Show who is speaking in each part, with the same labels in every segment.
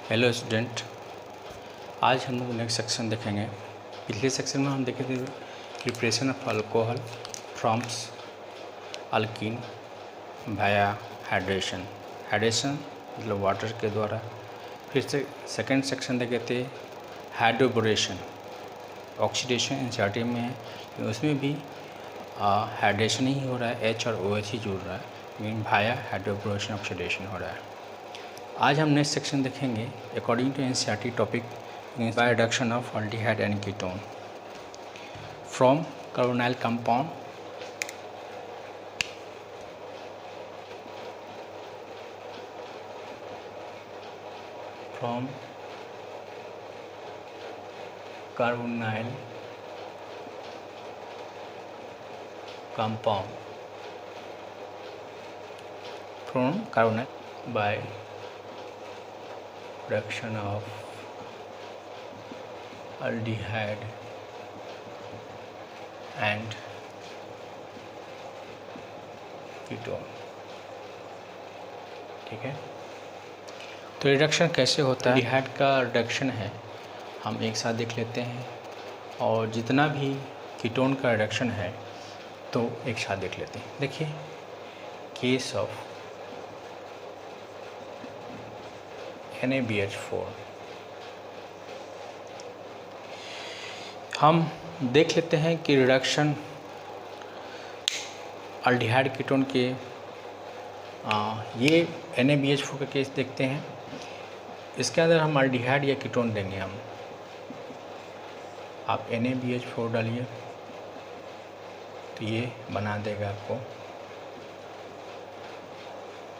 Speaker 1: Hello student, आज हम लोग नेक्स्ट सेक्शन देखेंगे। पिछले सेक्शन में हम देखे थे preparation of alcohol firms alkyne via hydration. Hydration मतलब वाटर के द्वारा। फिर से सेकेंड सेक्शन देखे थे हाइड्रोबोरेशन, ऑक्सीडेशन एनसीईआरटी में है, उसमें भी हाइड्रेशन ही हो रहा है, एच और ओ एच ही जुड़ रहा है, लेकिन वाया हाइड्रोबोरेशन ऑक्सीडेशन हो रहा है। आज हम नेक्स्ट सेक्शन देखेंगे according to NCERT topic by reduction of aldehyde and ketone from carbonyl compound from carbonyl compound from carbonyl by reduction of aldehyde and ketone। ठीक है, तो रिडक्शन कैसे होता है? एल्डिहाइड का रिडक्शन है, हम एक साथ देख लेते हैं, और जितना भी कीटोन का रिडक्शन है तो एक साथ देख लेते हैं। देखिए, केस ऑफ NaBH4 हम देख लेते हैं कि रिडक्शन अल्डिहाइड कीटोन के ये NaBH4 का केस देखते हैं। इसके अंदर हम अल्डिहाइड या कीटोन देंगे। हम आप NaBH4 डालिए तो ये बना देगा आपको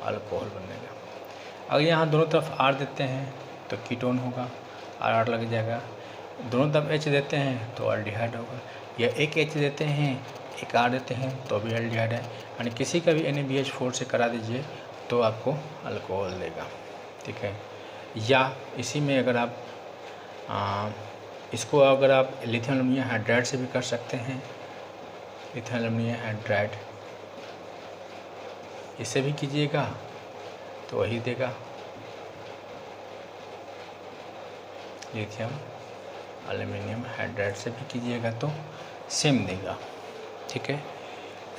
Speaker 1: अल्कोहल बनेगा। अगर यहाँ दोनों तरफ R देते हैं तो कीटोन होगा, R लग जाएगा। दोनों तरफ H देते हैं तो अल्डिहाइड होगा, या एक H देते हैं एक R देते हैं तो भी अल्डिहाइड है। यानी किसी का भी NaBH4 से करा दीजिए तो आपको अल्कोहल देगा। ठीक है, या इसी में अगर आप इसको अगर आप लिथियम एल्युमिनियम हाइड्राइड से भी कर सकते हैं, लिथियम एल्युमिनियम हाइड्राइड इसे भी कीजिएगा तो वही देगा, लिथियम एल्युमिनियम हाइड्राइड से भी कीजिएगा तो सेम देगा। ठीक है,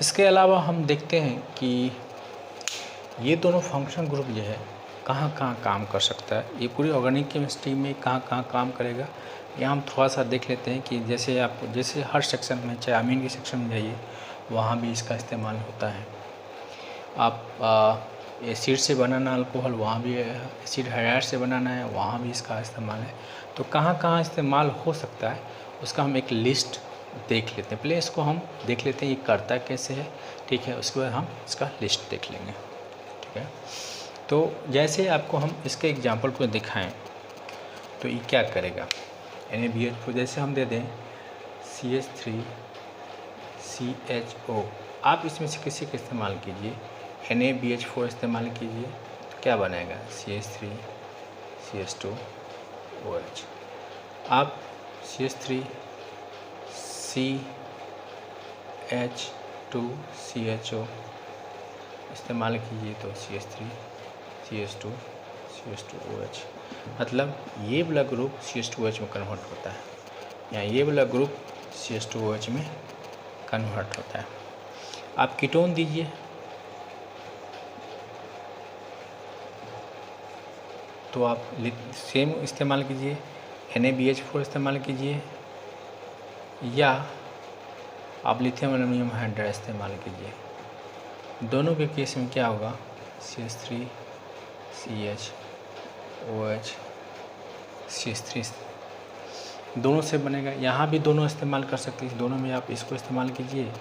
Speaker 1: इसके अलावा हम देखते हैं कि ये दोनों फंक्शन ग्रुप जो है कहाँ कहाँ काम कर सकता है, ये पूरी ऑर्गेनिक केमिस्ट्री में कहाँ कहाँ काम करेगा। यहाँ हम थोड़ा सा देख लेते हैं कि जैसे हर सेक्शन में, चाहे अमीन के सेक्शन में जाइए वहाँ भी इसका इस्तेमाल होता है। आप एसिड से बनाना अल्कोहल, वहाँ भी एसिड हाइड्राइड से बनाना है, वहाँ भी इसका इस्तेमाल है। तो कहाँ कहाँ इस्तेमाल हो सकता है उसका हम एक लिस्ट देख लेते हैं। पहले इसको हम देख लेते हैं ये करता कैसे है। ठीक है, उसके बाद हम इसका लिस्ट देख लेंगे। ठीक है, तो जैसे आपको हम इसके एग्जांपल को दिखाएं तो ये क्या करेगा। NaBH4 जैसे हम दे दें CH3CHO, आप इसमें से किसी का इस्तेमाल कीजिए, NaBH4 इस्तेमाल कीजिए तो क्या बनेगा CH3CH2OH। आप CH3CH2CHO इस्तेमाल कीजिए तो CH3CH2CH2OH, मतलब ये वाला ग्रुप CH2OH में कन्वर्ट होता है, या ये वाला ग्रुप CH2OH में कन्वर्ट होता है। आप कीटोन दीजिए तो आप सेम इस्तेमाल कीजिए, NaBH4 इस्तेमाल कीजिए, या आप लिथियम एल्युमिनियम हाइड्राइड इस्तेमाल कीजिए। दोनों के केस में क्या होगा, CH3CHOH CH3 दोनों से बनेगा। यहाँ भी दोनों इस्तेमाल कर सकते हैं, दोनों में आप इसको इस्तेमाल कीजिए,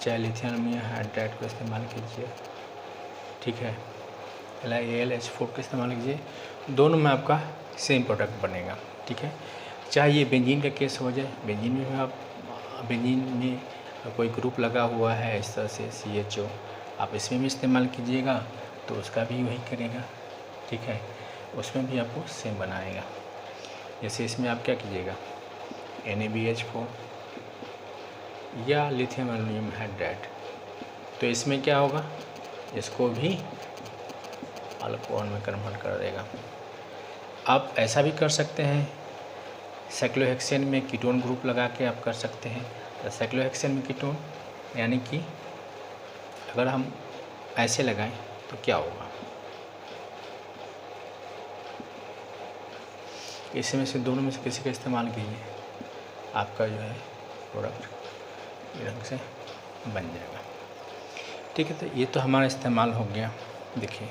Speaker 1: चाहे लिथियम एल्युमिनियम हाइड्राइड को इस्तेमाल कीजिए। ठीक है, AlH4 का इस्तेमाल कीजिए, दोनों में आपका सेम प्रोडक्ट बनेगा। ठीक है, चाहे ये बेंजीन का केस हो जाए, बेंजीन में आप बेंजीन में कोई ग्रुप लगा हुआ है इस तरह से CHO, आप इसमें भी इस्तेमाल कीजिएगा तो उसका भी वही करेगा। ठीक है, उसमें भी आपको सेम बनाएगा। जैसे इसमें आप क्या कीजिएगा, NaBH4 या लिथियम एल्युमिनियम हाइड्राइड, तो इसमें क्या होगा, इसको भी अल्कोहल में कन्वर्ट कर देगा। आप ऐसा भी कर सकते हैं, साइक्लोहेक्सेन में कीटोन ग्रुप लगा के आप कर सकते हैं। तो साइक्लोहेक्सेन में कीटोन यानी कि अगर हम ऐसे लगाएं तो क्या होगा, इसमें से दोनों में से किसी का इस्तेमाल कीजिए, आपका जो है प्रोडक्ट ये रंग से बन जाएगा। ठीक है, तो ये तो हमारा इस्तेमाल हो गया। देखिए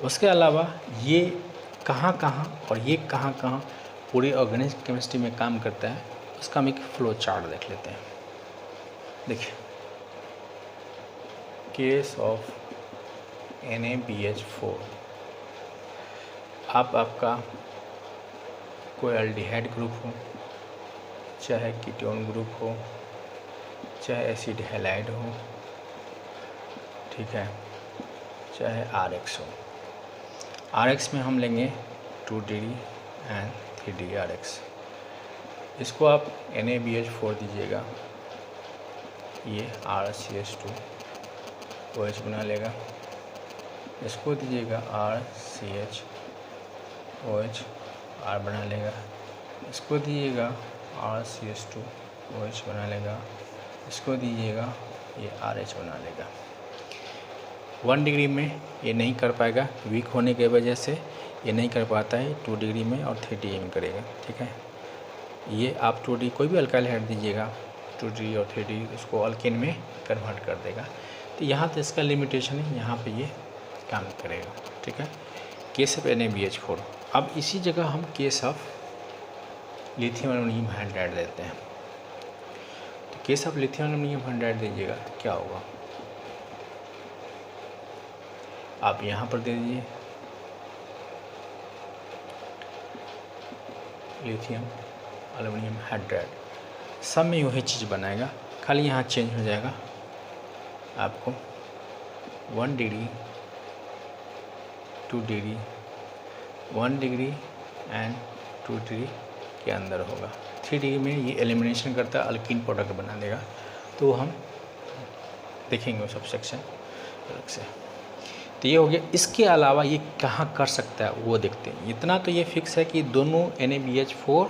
Speaker 1: उसके अलावा ये कहाँ कहाँ और ये कहाँ कहाँ पूरी ऑर्गेनिक केमिस्ट्री में काम करता है, उसका हम एक फ्लो चार्ट देख लेते हैं। देखिए केस ऑफ NaBH4, आपका कोई एल्डिहाइड ग्रुप हो, चाहे कीटोन ग्रुप हो, चाहे एसिड हैलाइड हो, ठीक है, चाहे RX हो। RX में हम लेंगे 2D एंड 3D RX। इसको आप NaBH4 दीजिएगा, ये RCH2OH बना लेगा। इसको दीजिएगा RCHOH R बना लेगा। इसको दीजिएगा RCH2OH बना लेगा। इसको दीजिएगा ये RH बना लेगा। 1 डिग्री में ये नहीं कर पाएगा, वीक होने की वजह से ये नहीं कर पाता है। 2 डिग्री में और 3D में करेगा। ठीक है, ये आप 2D कोई भी अल्काइल हाइड दीजिएगा, 2D और 3D उसको अल्केन में कन्वर्ट कर देगा। तो यहाँ तो इसका लिमिटेशन है, यहाँ पे ये काम करेगा। ठीक है, केस ऑफ NaBH4। अब इसी जगह हम case of lithium aluminium hydride देते हैं। तो case of lithium aluminium hydride दीजिएगा तो क्या होगा, आप यहाँ पर दे दीजिए लिथियम एल्युमिनियम हाइड्राइड, सब में वही चीज़ बनाएगा, खाली यहाँ चेंज हो जाएगा। आपको 1 degree 2 degree 1 degree and 2 degree के अंदर होगा। 3 डिग्री में ये एलिमिनेशन करता है, अल्कीन प्रोडक्ट बना देगा। तो हम देखेंगे वो सब सेक्शन अलग से। तो ये हो गया। इसके अलावा ये कहाँ कर सकता है वो देखते हैं। इतना तो ये फिक्स है कि दोनों NaBH4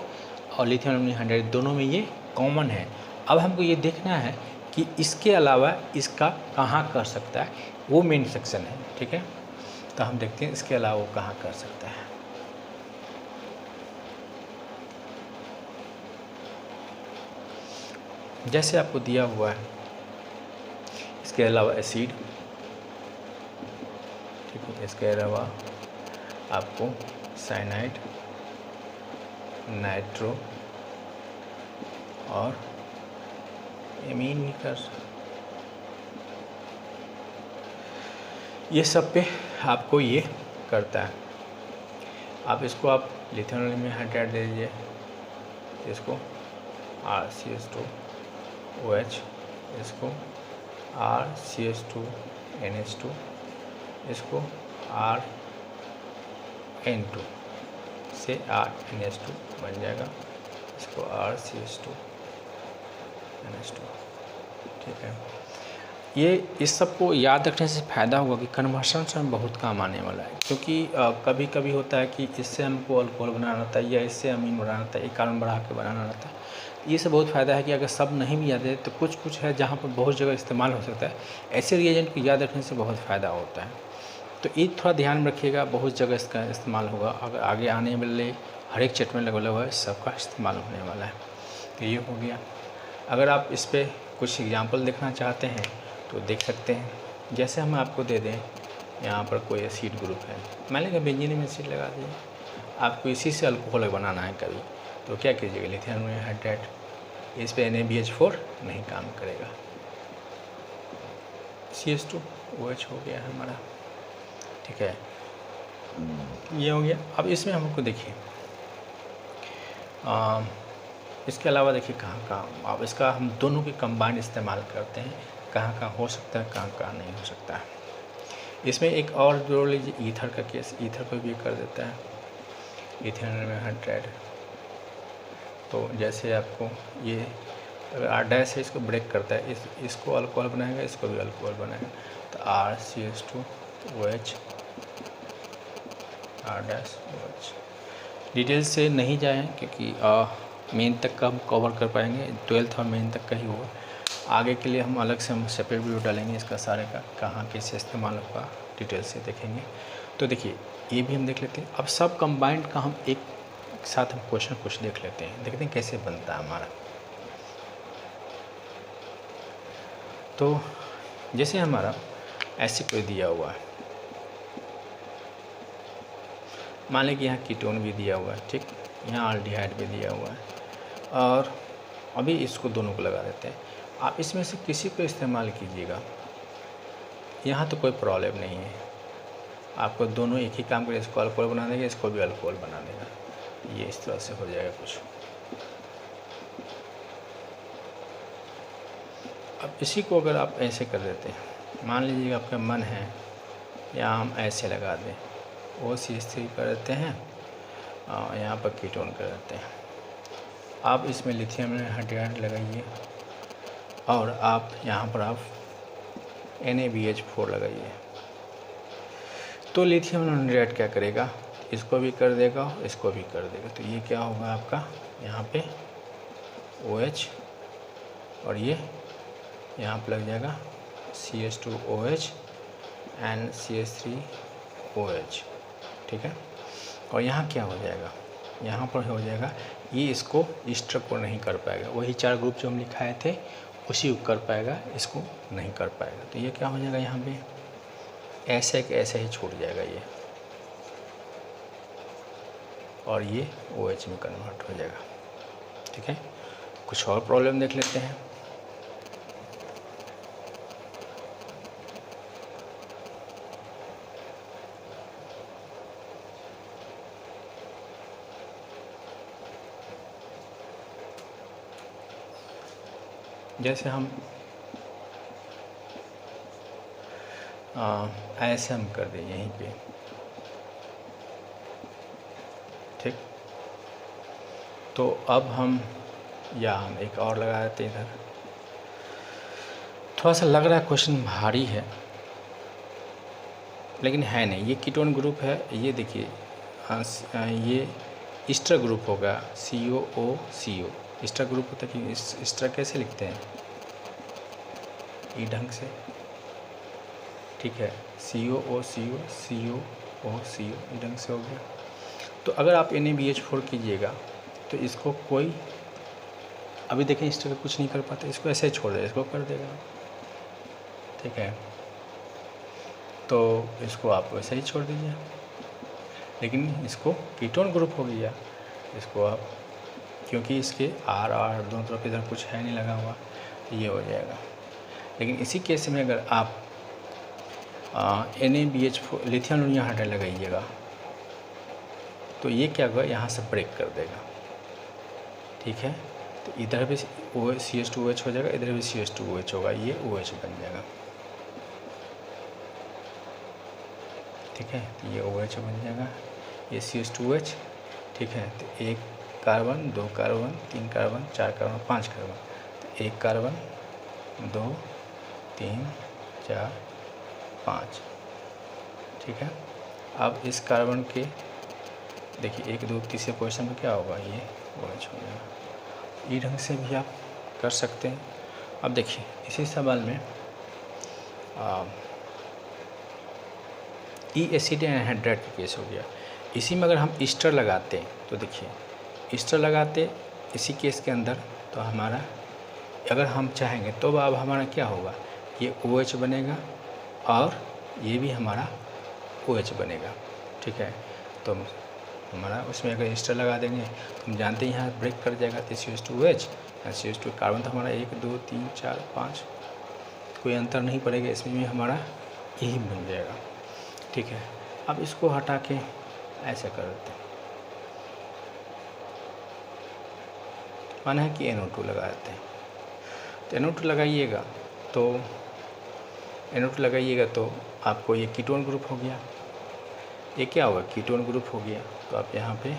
Speaker 1: और लिथियम एल्युमिनियम हाइड्राइड दोनों में ये कॉमन है। अब हमको ये देखना है कि इसके अलावा इसका कहाँ कर सकता है, वो मेन सेक्शन है। ठीक है, तो हम देखते हैं इसके अलावा वो कहाँ कर सकता है। जैसे आपको दिया हुआ है, इसके अलावा एसिड, ठीक है, इसके अलावा आपको साइनाइड, नाइट्रो और एमीन भी कर, ये सब पे आपको ये करता है। आप इसको आप लिथियम एल्युमिनियम हाइड्राइड दे दीजिए, इसको RCH2OH, इसको RCH2NH2, इसको RN2 से RNH2 बन जाएगा, इसको RCH2NH2। ठीक है, ये इस सब को याद रखने से फ़ायदा होगा कि कन्वर्शन से हमें बहुत काम आने वाला है। क्योंकि कभी कभी होता है कि इससे हमको अल्कोहल बनाना रहता है या इससे अमीन बनाना रहता है, एक कार्बन बढ़ा के बनाना रहता है। ये से बहुत फ़ायदा है कि अगर सब नहीं भी याद है तो कुछ कुछ है जहाँ पर बहुत जगह इस्तेमाल हो सकता है। ऐसे रिएजेंट को याद रखने से बहुत फ़ायदा होता है। तो ये थोड़ा ध्यान में रखिएगा, बहुत जगह इसका इस्तेमाल होगा। अगर आगे आने वाले हर एक चैप्टर में लगा हुआ है, सबका इस्तेमाल होने वाला है। तो ये हो गया। अगर आप इस पर कुछ एग्जाम्पल देखना चाहते हैं तो देख सकते हैं। जैसे हम आपको दे दें, यहाँ पर कोई एसिड ग्रुप है, मान लीजिए बेंजीन में एसिड लगा दीजिए, आपको इसी से अल्कोहल बनाना है कभी, तो क्या कीजिएगा, लिथियम एल्युमिनियम हाइड्राइड, इस पे NaBH4 नहीं काम करेगा, CH2OH हो गया हमारा। ठीक है, ये हो गया। अब इसमें हमको देखिए, इसके अलावा देखिए कहाँ कहाँ अब इसका हम दोनों के कंबाइंड इस्तेमाल करते हैं, कहाँ कहाँ हो सकता है, कहाँ कहाँ नहीं हो सकता है। इसमें एक और जोड़ लीजिए, ईथर का केस, ईथर को भी कर देता है लिथियम एल्युमिनियम हाइड्राइड। तो जैसे आपको ये अगर R' है, इसको ब्रेक करता है, इसको अल्कोहल बनाएगा, इसको भी अल्कोहल बनाएगा। तो RCH2OH, R'OH, डिटेल से नहीं जाएं क्योंकि मेन तक का हम कवर कर पाएंगे, 12th और मेन तक का ही होगा। आगे के लिए हम अलग से हम सेपरेट वीडियो डालेंगे इसका सारे का, कहाँ कैसे इस्तेमाल होगा डिटेल से देखेंगे। तो देखिए ये भी हम देख लेते हैं। अब सब कंबाइंड का हम एक साथ हम क्वेश्चन कुछ देख लेते हैं, देखते हैं कैसे बनता है हमारा। तो जैसे हमारा ऐसे कोई दिया हुआ है, मान लें कि यहाँ कीटोन भी दिया हुआ है, ठीक, यहाँ आल्डिहाइड भी दिया हुआ है, और अभी इसको दोनों को लगा देते हैं। आप इसमें से किसी को इस्तेमाल कीजिएगा, यहाँ तो कोई प्रॉब्लम नहीं है, आपको दोनों एक ही काम करें, इसको अल्कोहल बना देगा, इसको भी अल्कोहल बना देगा। ये इस तरह से हो जाएगा कुछ। अब इसी को अगर आप ऐसे कर देते हैं, मान लीजिएगा आपका मन है या हम ऐसे लगा दें, OCH3 कर देते हैं, यहाँ पर कीटोन कर देते हैं। आप इसमें लिथियम हाइड्राइड लगाइए और आप यहाँ पर आप NaBH4 लगाइए। तो लिथियम हाइड्राइड क्या करेगा, इसको भी कर देगा, इसको भी कर देगा। तो ये क्या होगा आपका, यहाँ पे OH और ये यहाँ पर लग जाएगा CH2OH एंड CH3OH, ठीक है। और यहाँ क्या हो जाएगा, यहाँ पर हो जाएगा ये इसको ईस्टर को नहीं कर पाएगा, वही 4 ग्रुप जो हम लिखाए थे उसी को कर पाएगा, इसको नहीं कर पाएगा। तो ये क्या हो जाएगा, यहाँ पे ऐसे के ऐसे ही छूट जाएगा ये, और ये OH में कन्वर्ट हो जाएगा, ठीक है। कुछ और प्रॉब्लम देख लेते हैं। जैसे हम ऐसे हम कर दें यहीं पे, ठीक। तो अब हम एक और लगा देते हैं इधर। थोड़ा सा लग रहा है क्वेश्चन भारी है, लेकिन है नहीं। ये कीटोन ग्रुप है, ये देखिए ये ईस्टर ग्रुप होगा, COO ईस्टर ग्रुप होता है। कि ईस्टर कैसे लिखते हैं, ई ढंग से, ठीक है, COO ई ढंग से हो गया। तो अगर आप NaBH4 कीजिएगा तो इसको कोई, अभी देखें ईस्टर का कुछ नहीं कर पाता, इसको ऐसे ही छोड़ देगा, इसको कर देगा, ठीक है। तो इसको आप वैसे ही छोड़ दीजिए, लेकिन इसको कीटोन ग्रुप हो गया, इसको आप, क्योंकि इसके R दोनों तरफ इधर कुछ है नहीं लगा हुआ, ये हो जाएगा। लेकिन इसी केस में अगर आप NaBH4 लिथियम हाइड्राइड लगाइएगा तो ये क्या होगा, यहाँ से ब्रेक कर देगा, ठीक है। तो इधर भी CH2OH हो जाएगा, इधर भी CH2OH होगा, ये OH बन जाएगा, ठीक है। तो ये OH बन जाएगा, ये CH2OH, ठीक है। तो 1 carbon 2 carbon 3 carbon 4 carbon 5 carbon, तो 1 कार्बन 2 3 4 5, ठीक है। अब इस कार्बन के देखिए 1 2 तीसरे पोजीशन में क्या होगा, ये OH हो जाएगा। ई ढंग से भी आप कर सकते हैं। अब देखिए इसी सवाल में ई एसिड एनहाइड्राइड का केस हो गया। इसी में अगर हम ईस्टर लगाते तो देखिए ईस्टर लगाते इसी केस के अंदर, तो हमारा अगर हम चाहेंगे तो अब हमारा क्या होगा, ये OH बनेगा और ये भी हमारा OH बनेगा, ठीक है। तो हमारा उसमें अगर ईस्टर लगा देंगे तो हम जानते हैं यहाँ ब्रेक कर जाएगा, तो CH2OH CH2 कार्बन तो हमारा 1 2 3 4 5, कोई अंतर नहीं पड़ेगा, इसमें भी हमारा यही बन जाएगा, ठीक है। अब इसको हटा के ऐसे कर देते हैं, माना है कि NO2 लगा देते हैं। तो NO2 लगाइएगा तो आपको ये कीटोन ग्रुप हो गया, ये क्या होगा, कीटोन ग्रुप हो गया। तो आप यहाँ पे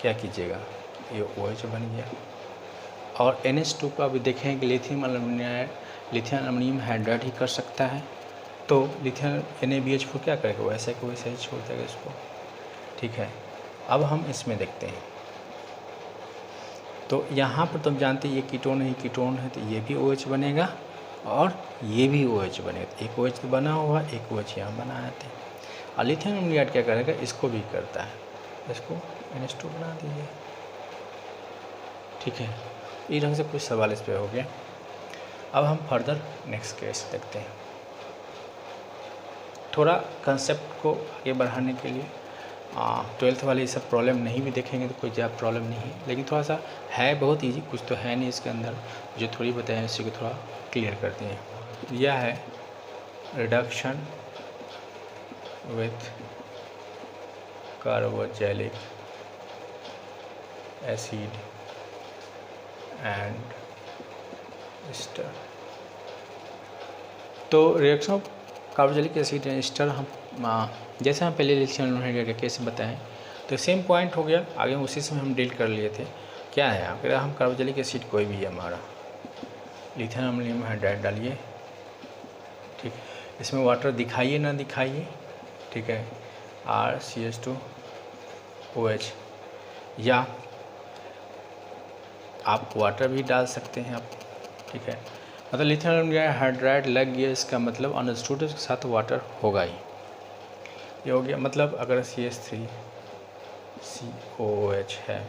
Speaker 1: क्या कीजिएगा, ये OH बन गया। और NH2 का भी देखें कि लिथियम एल्युमिनियम हाइड्राइड ही कर सकता है, तो लिथियम NaBH4 क्या करेगा, वैसे को वैसे ही छोड़ देगा इसको, ठीक है। अब हम इसमें देखते हैं, तो यहाँ पर तुम जानते हैं ये कीटोन है, कीटोन है, तो ये भी OH बनेगा और ये भी OH बनेगा। एक OH तो बना हुआ, एक OH यहाँ बनाया था। और लिथियम एल्यूमिनेट क्या करेगा, इसको भी करता है, इसको NH2 बना दीजिए। ठीक है, इस ढंग से कुछ सवाल इस पर हो गया। अब हम फर्दर नेक्स्ट केस देखते हैं। थोड़ा कंसेप्ट को आगे बढ़ाने के लिए 12th वाले ये सब प्रॉब्लम नहीं भी देखेंगे तो कोई ज़्यादा प्रॉब्लम नहीं है, लेकिन थोड़ा सा है बहुत इजी, कुछ तो है नहीं इसके अंदर, जो थोड़ी बताएं इसी को थोड़ा क्लियर करते हैं। यह है reduction with carboxylic acid and ester. तो reaction of carboxylic acid and ester हम जैसे हम पहले लिथियम एल्यूमिनेट का केस बताएं तो सेम पॉइंट हो गया, आगे उसी से हम डील कर लिए थे। क्या है, अगर हम कार्बोक्सिलिक एसिड कोई भी है हमारा, लिथियम अमोनियम हाइड्राइड डालिए, ठीक, इसमें वाटर दिखाइए ना दिखाइए, ठीक है, RCH2OH, या आप वाटर भी डाल सकते हैं आप, ठीक है। मतलब लिथियम अमोनियम हाइड्राइड लग गया, इसका मतलब अनस्टूड के साथ वाटर होगा ही, ये हो गया। मतलब अगर CH3COOH है,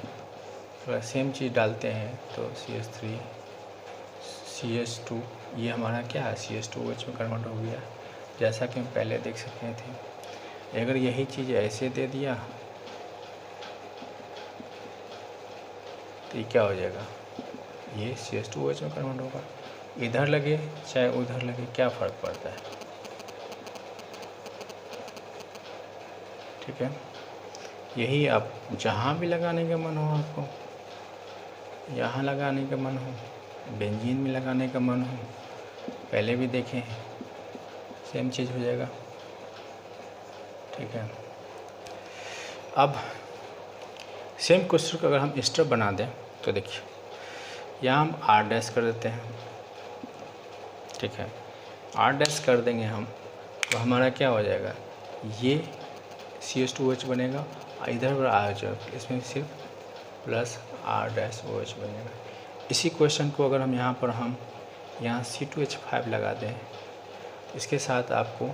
Speaker 1: अगर सेम चीज़ डालते हैं तो CH3CH2, ये हमारा क्या है, CH2OH में कन्वर्ट हो गया, जैसा कि हम पहले देख सकते थे। अगर यही चीज़ ऐसे दे दिया तो ये क्या हो जाएगा, ये CH2OH में कन्वर्ट होगा। इधर लगे चाहे उधर लगे, क्या फ़र्क पड़ता है, ठीक है। यही आप जहाँ भी लगाने का मन हो, आपको यहाँ लगाने का मन हो, बेंजीन में लगाने का मन हो, पहले भी देखे हैं, सेम चीज़ हो जाएगा, ठीक है। अब सेम क्वेश्चन को अगर हम एस्टर बना दें तो देखिए, यहाँ हम R' कर देते हैं, ठीक है। R' कर देंगे हम तो हमारा क्या हो जाएगा, ये CH2OH बनेगा, इधर पर आ जाए, इसमें सिर्फ प्लस R'OH बनेगा। इसी क्वेश्चन को अगर हम यहाँ पर यहाँ C2H5 लगा दें, इसके साथ आपको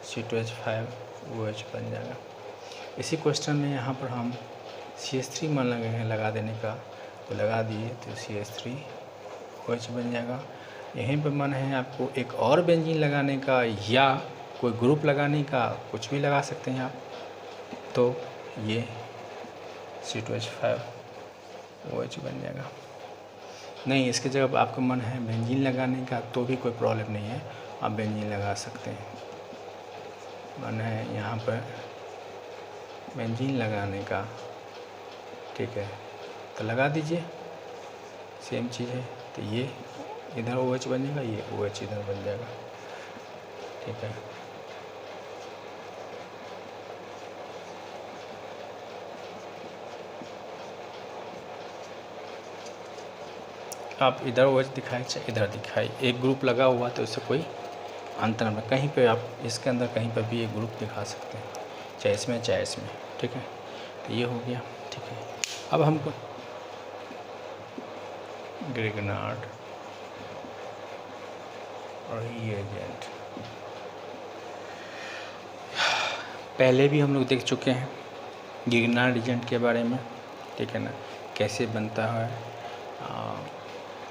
Speaker 1: C2H5OH बन जाएगा। इसी क्वेश्चन में यहाँ पर हम CH3 मान लगे हैं लगा देने का, तो लगा दिए तो CH3OH बन जाएगा। यहीं पर मन है आपको एक और बेंजीन लगाने का या कोई ग्रुप लगाने का, कुछ भी लगा सकते हैं आप, तो ये C2H5OH बन जाएगा। नहीं, इसकी जगह आपका मन है बेंजीन लगाने का तो भी कोई प्रॉब्लम नहीं है, आप बेंजीन लगा सकते हैं। मन है यहाँ पर बेंजीन लगाने का, ठीक है, तो लगा दीजिए, सेम चीज़ है। तो ये इधर OH बन जाएगा, ये OH इधर बन जाएगा, ठीक है। आप इधर OH दिखाए चाहे इधर दिखाए, एक ग्रुप लगा हुआ तो इससे कोई अंतर नहीं, कहीं पे आप इसके अंदर कहीं पर भी एक ग्रुप दिखा सकते हैं, चाहे इसमें चाहे इसमें, ठीक है। तो ये हो गया, ठीक है। अब हमको ग्रिग्नार्ड रिएजेंट पहले भी हम लोग देख चुके हैं ग्रिग्नार्ड रिएजेंट के बारे में, ठीक है ना, कैसे बनता है,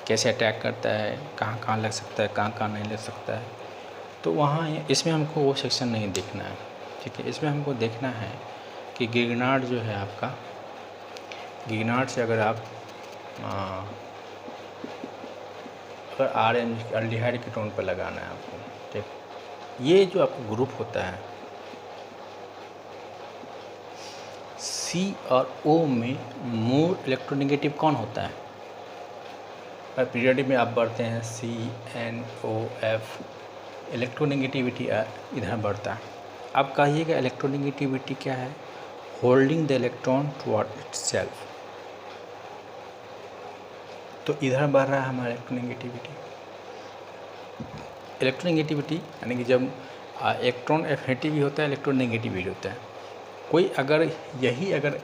Speaker 1: कैसे अटैक करता है, कहाँ कहाँ लग सकता है, कहाँ कहाँ नहीं लग सकता है। तो वहाँ इसमें हमको वो सेक्शन नहीं देखना है, ठीक है। इसमें हमको देखना है कि ग्रिग्नार्ड जो है आपका, ग्रिग्नार्ड से अगर आप अगर RN अल्डिहाइड कीटोन पर लगाना है आपको, ठीक, ये जो आपका ग्रुप होता है C और O में मोर इलेक्ट्रोनेगेटिव कौन होता है, और पीरियड में आप बढ़ते हैं CNOF, इलेक्ट्रोनेगेटिविटी इधर बढ़ता है। अब कहिएगा इलेक्ट्रोनेगेटिविटी क्या है, holding the electron toward itself, तो इधर बढ़ रहा है हमारा इलेक्ट्रोनेगेटिविटी। इलेक्ट्रोनेगेटिविटी यानी कि जब इलेक्ट्रॉन एफिनिटी भी होता है, इलेक्ट्रोनेगेटिव भी होता है। कोई अगर यही अगर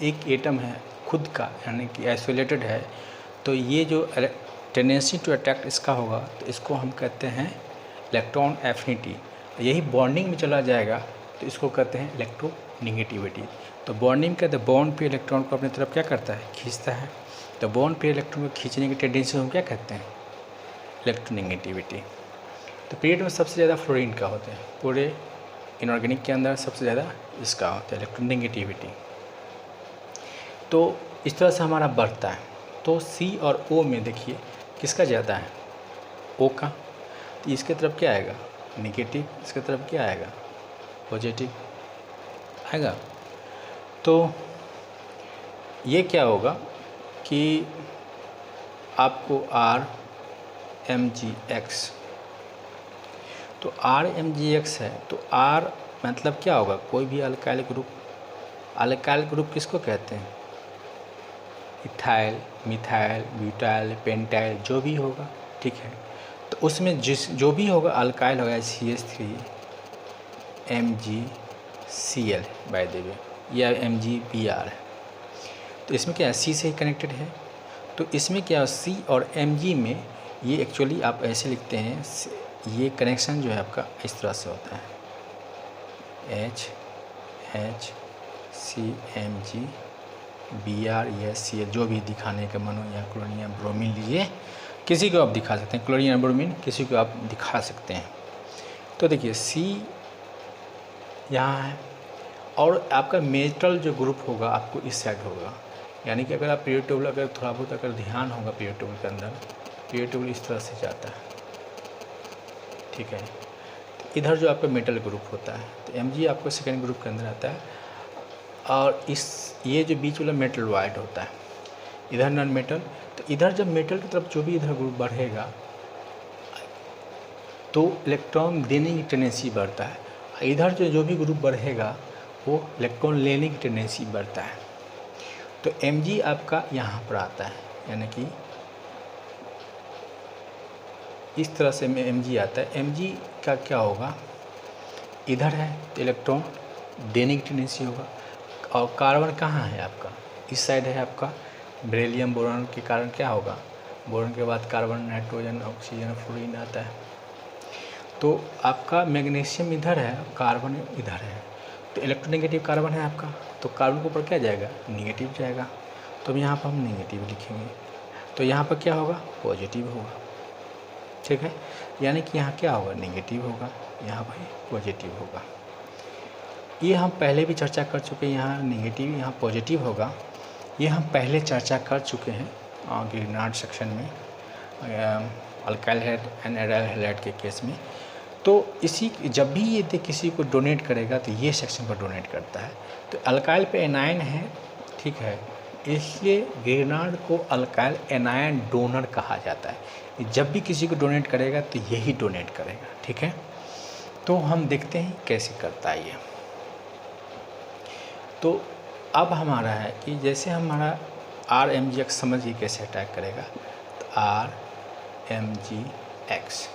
Speaker 1: एक एटम है खुद का, यानी कि आइसोलेटेड है, तो ये जो टेंडेंसी टू अट्रैक्ट इसका होगा, तो इसको हम कहते हैं इलेक्ट्रॉन एफिनिटी। यही बॉन्डिंग में चला जाएगा तो इसको कहते हैं इलेक्ट्रोनेगेटिविटी। तो बॉन्डिंग कहते हैं बॉन्ड पे इलेक्ट्रॉन को अपनी तरफ क्या करता है, खींचता है। तो बॉन्ड पे इलेक्ट्रॉन को खींचने की टेंडेंसी हम क्या कहते हैं, इलेक्ट्रोनेगेटिविटी। तो पीरियड में सबसे ज़्यादा फ्लोरीन का होता है, पूरे इनऑर्गेनिक के अंदर सबसे ज़्यादा इसका होता है इलेक्ट्रोनेगेटिविटी। तो इस तरह से हमारा बढ़ता है। तो सी और ओ में देखिए किसका ज़्यादा है, ओ का। तो इसके तरफ क्या आएगा, नेगेटिव, इसके तरफ क्या आएगा, पॉजिटिव आएगा। तो ये क्या होगा कि आपको RMgX, तो RMgX है, तो R मतलब क्या होगा, कोई भी अल्काइल ग्रुप। अल्काइल ग्रुप किसको कहते हैं, इथाइल, मिथाइल, ब्यूटाइल, पेंटाइल, जो भी होगा, ठीक है। तो उसमें जो भी होगा अल्काइल होगा CH3 MgCl by the way, या MgBr है। तो इसमें क्या है, C से ही कनेक्टेड है। तो इसमें क्या है, C और Mg में ये एक्चुअली आप ऐसे लिखते हैं, ये कनेक्शन जो है आपका इस तरह से होता है, HCMg Br या Cl, जो भी दिखाने का मन हो, या क्लोरीन या ब्रोमीन लीजिए, किसी को आप दिखा सकते हैं, क्लोरीन या ब्रोमीन किसी को आप दिखा सकते हैं। तो देखिए C यहाँ है, और आपका मेटल जो ग्रुप होगा आपको इस साइड होगा। यानी कि अगर आप पीरियड टेबल अगर थोड़ा बहुत अगर ध्यान होगा पीरियड टेबल के अंदर, पीरियड टेबल इस तरह से जाता है, ठीक है। तो इधर जो आपका मेटल ग्रुप होता है, तो Mg आपको सेकेंड ग्रुप के अंदर आता है, और ये जो बीच वाला मेटल वाइड होता है, इधर नॉन मेटल। तो इधर जब मेटल की तरफ जो भी इधर ग्रुप बढ़ेगा तो इलेक्ट्रॉन देने की टेंडेंसी बढ़ता है, इधर जो भी ग्रुप बढ़ेगा वो इलेक्ट्रॉन लेने की टेंडेंसी बढ़ता है। तो Mg आपका यहाँ पर आता है, यानी कि इस तरह से में Mg आता है। Mg का क्या होगा, इधर है तो इलेक्ट्रॉन देने की टेंडेंसी होगा, और कार्बन कहाँ है आपका, इस साइड है आपका। बेरिलियम बोरॉन के कारण क्या होगा, बोरॉन के बाद कार्बन, नाइट्रोजन, ऑक्सीजन, फ्लोरीन आता है। तो आपका मैग्नीशियम इधर है, कार्बन इधर है, तो इलेक्ट्रोनेगेटिव कार्बन है आपका, तो कार्बन के ऊपर क्या जाएगा, निगेटिव जाएगा। तो यहाँ पर हम निगेटिव लिखेंगे, तो यहाँ पर क्या होगा, पॉजिटिव होगा, ठीक है। यानी कि यहाँ क्या होगा, नेगेटिव होगा, यहाँ पर पॉजिटिव होगा। ये हम पहले भी चर्चा कर चुके हैं, यहाँ नेगेटिव यहाँ पॉजिटिव होगा, ये हम पहले चर्चा कर चुके हैं गिरनार्ड सेक्शन में, alkyl halide and aryl halide के केस में। तो इसी जब भी ये किसी को डोनेट करेगा तो ये सेक्शन पर डोनेट करता है। तो अल्काइल पे एनायन है, ठीक है, इसलिए गिरनार्ड को अल्काइल एनायन डोनर कहा जाता है। जब भी किसी को डोनेट करेगा तो यही डोनेट करेगा, ठीक है। तो हम देखते हैं कैसे करता है ये। तो अब हमारा है कि जैसे हमारा RMgX समझिए कैसे अटैक करेगा, तो RMgX,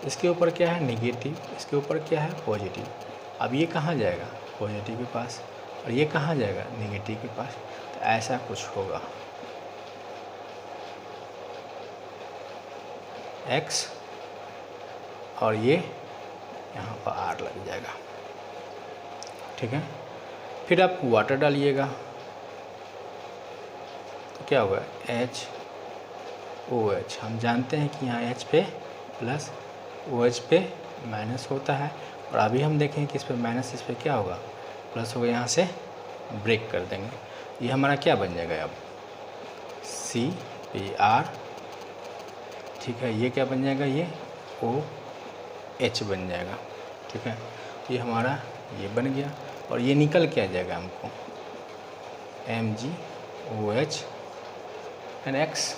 Speaker 1: इसके ऊपर क्या है, नेगेटिव, इसके ऊपर क्या है, पॉजिटिव। अब ये कहाँ जाएगा, पॉजिटिव के पास, और ये कहाँ जाएगा, नेगेटिव के पास। तो ऐसा कुछ होगा, X और ये यहाँ पर R लग जाएगा, ठीक है। फिर आप वाटर डालिएगा तो क्या होगा, HOH। हम जानते हैं कि यहाँ H पे प्लस OH पे माइनस होता है, और अभी हम देखें कि इस पर माइनस, इस पर क्या होगा, प्लस होगा। यहाँ से ब्रेक कर देंगे, ये हमारा क्या बन जाएगा अब, CR, ठीक है। ये क्या बन जाएगा, ये OH बन जाएगा, ठीक है। ये हमारा ये बन गया, और ये निकल क्या जाएगा हमको, MgOH एंड X।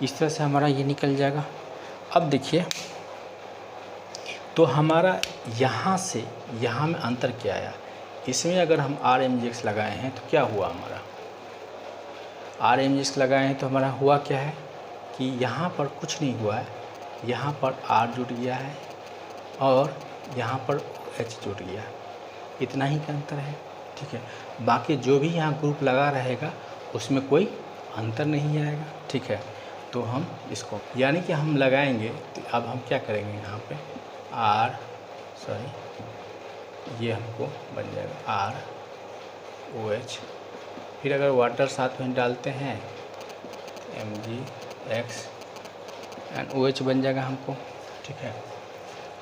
Speaker 1: इस तरह से हमारा ये निकल जाएगा। अब देखिए, तो हमारा यहाँ से यहाँ में अंतर क्या आया, इसमें अगर हम RMgX लगाए हैं तो क्या हुआ, हमारा RMgX लगाए हैं तो हमारा हुआ क्या है कि यहाँ पर कुछ नहीं हुआ है, यहाँ पर R जुड़ गया है और यहाँ पर H जुड़ गया है। इतना ही का अंतर है, ठीक है। बाकी जो भी यहाँ ग्रुप लगा रहेगा उसमें कोई अंतर नहीं आएगा, ठीक है। तो हम इसको यानी कि हम लगाएंगे, तो अब हम क्या करेंगे यहाँ पे ये हमको बन जाएगा ROH, फिर अगर वाटर साथ में डालते हैं MgX बन जाएगा हमको, ठीक है।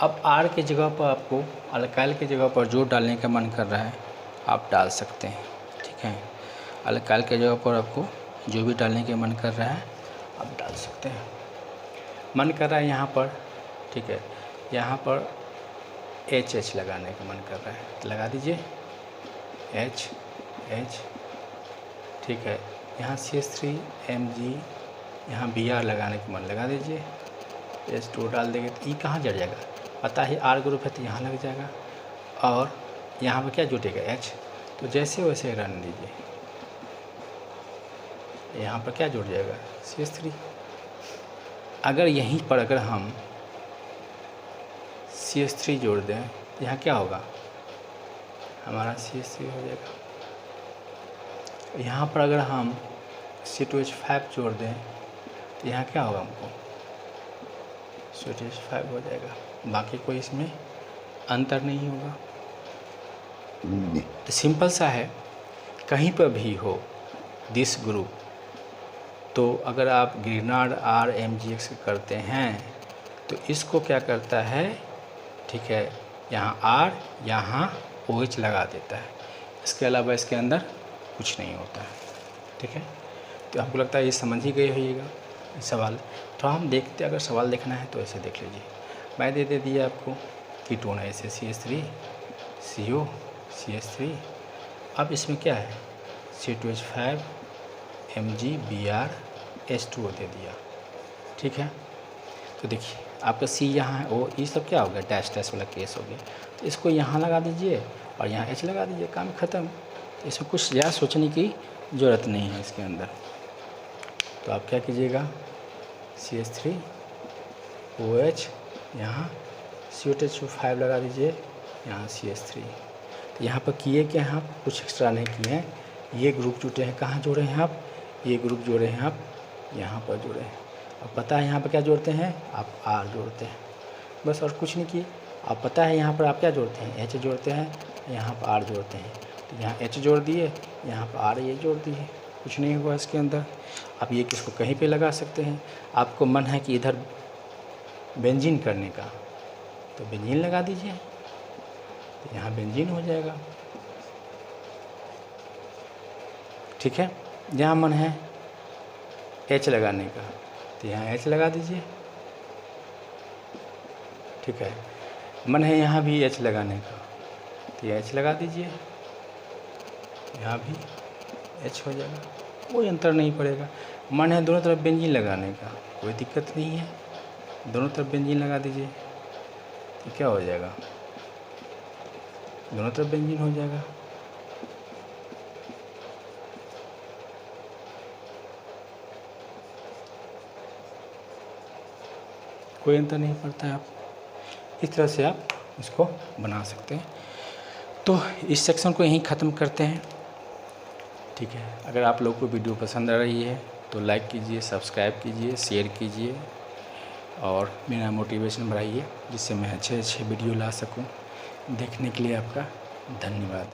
Speaker 1: अब R के जगह पर आपको अल्काइल के जगह पर जो डालने का मन कर रहा है आप डाल सकते हैं, ठीक है। अल्काइल के जगह पर आपको जो भी डालने का मन कर रहा है आप डाल सकते हैं। मन कर रहा है यहाँ पर, ठीक है, यहाँ पर HH लगाने का मन कर रहा है तो लगा दीजिए H, ठीक है। यहाँ CH3 Mg, यहाँ Br लगाने का मन लगा दीजिए, H2 डाल देंगे तो E कहाँ जड़ जाएगा, पता है R ग्रुप है तो यहाँ लग जाएगा, और यहाँ पर क्या जुटेगा H, तो जैसे वैसे रहने दीजिए, यहाँ पर क्या जुड़ जाएगा CH3। अगर यहीं पर अगर हम CH3 जोड़ दें यहाँ क्या होगा, हमारा CH3 हो जाएगा। यहाँ पर अगर हम C2H5 जोड़ दें तो यहाँ क्या होगा, हमको C2H5 हो जाएगा, बाकी कोई इसमें अंतर नहीं होगा। तो सिंपल सा है, कहीं पर भी हो दिस ग्रुप, तो अगर आप ग्रिनार्ड RMgX करते हैं तो इसको क्या करता है, ठीक है, यहाँ R यहाँ OH लगा देता है, इसके अलावा इसके अंदर कुछ नहीं होता है, ठीक है। तो हमको लगता है ये समझ ही गए होइएगा सवाल। तो हम देखते, अगर सवाल देखना है तो ऐसे देख लीजिए, मैं दे दिया आपको कीटोन है, ऐसे CH3 CO CH3, अब इसमें क्या है C2H5 Mg Br H2O दे दिया, ठीक है। तो देखिए आपका C यहाँ है, O, ये सब क्या हो गया, डैश डैश वाला केस हो गया, तो इसको यहाँ लगा दीजिए और यहाँ H लगा दीजिए, काम ख़त्म। तो इसमें कुछ ज़्यादा सोचने की ज़रूरत नहीं है इसके अंदर। तो आप क्या कीजिएगा, CH3 OH, यहाँ C2H5 लगा दीजिए, यहाँ CH3। तो यहाँ पर किए क्या हैं आप, कुछ एक्स्ट्रा नहीं किए हैं, ये ग्रुप जुटे हैं, कहाँ जोड़े हैं आप, ये ग्रुप जोड़े हैं आप यहाँ पर जोड़े हैं। अब पता है यहाँ पर क्या जोड़ते हैं आप, R जोड़ते हैं, बस और कुछ नहीं किए। अब पता है यहाँ पर आप क्या जोड़ते हैं, H जोड़ते हैं, यहाँ पर R जोड़ते हैं, तो यहाँ H जोड़ दिए, यहाँ पर R ये जोड़ दिए, कुछ नहीं हुआ इसके अंदर। आप ये किसको कहीं पे लगा सकते हैं, आपको मन है कि इधर बेंजीन करने का तो बेंजीन लगा दीजिए, तो यहाँ बेंजीन हो जाएगा, ठीक है। जहाँ मन है H लगाने का तो यहाँ H लगा दीजिए, ठीक है। मन है यहाँ भी H लगाने का तो H लगा दीजिए, यहाँ भी H हो जाएगा, कोई अंतर नहीं पड़ेगा। मन है दोनों तरफ बेंजीन लगाने का, कोई दिक्कत नहीं है, दोनों तरफ बेंजीन लगा दीजिए, तो क्या हो जाएगा, दोनों तरफ बेंजीन हो जाएगा। कोई अंतर नहीं पड़ता है, आप इस तरह से आप इसको बना सकते हैं। तो इस सेक्शन को यहीं ख़त्म करते हैं, ठीक है। अगर आप लोग को वीडियो पसंद आ रही है तो लाइक कीजिए, सब्सक्राइब कीजिए, शेयर कीजिए और मेरा मोटिवेशन बढ़ाइए, जिससे मैं अच्छे वीडियो ला सकूं। देखने के लिए आपका धन्यवाद।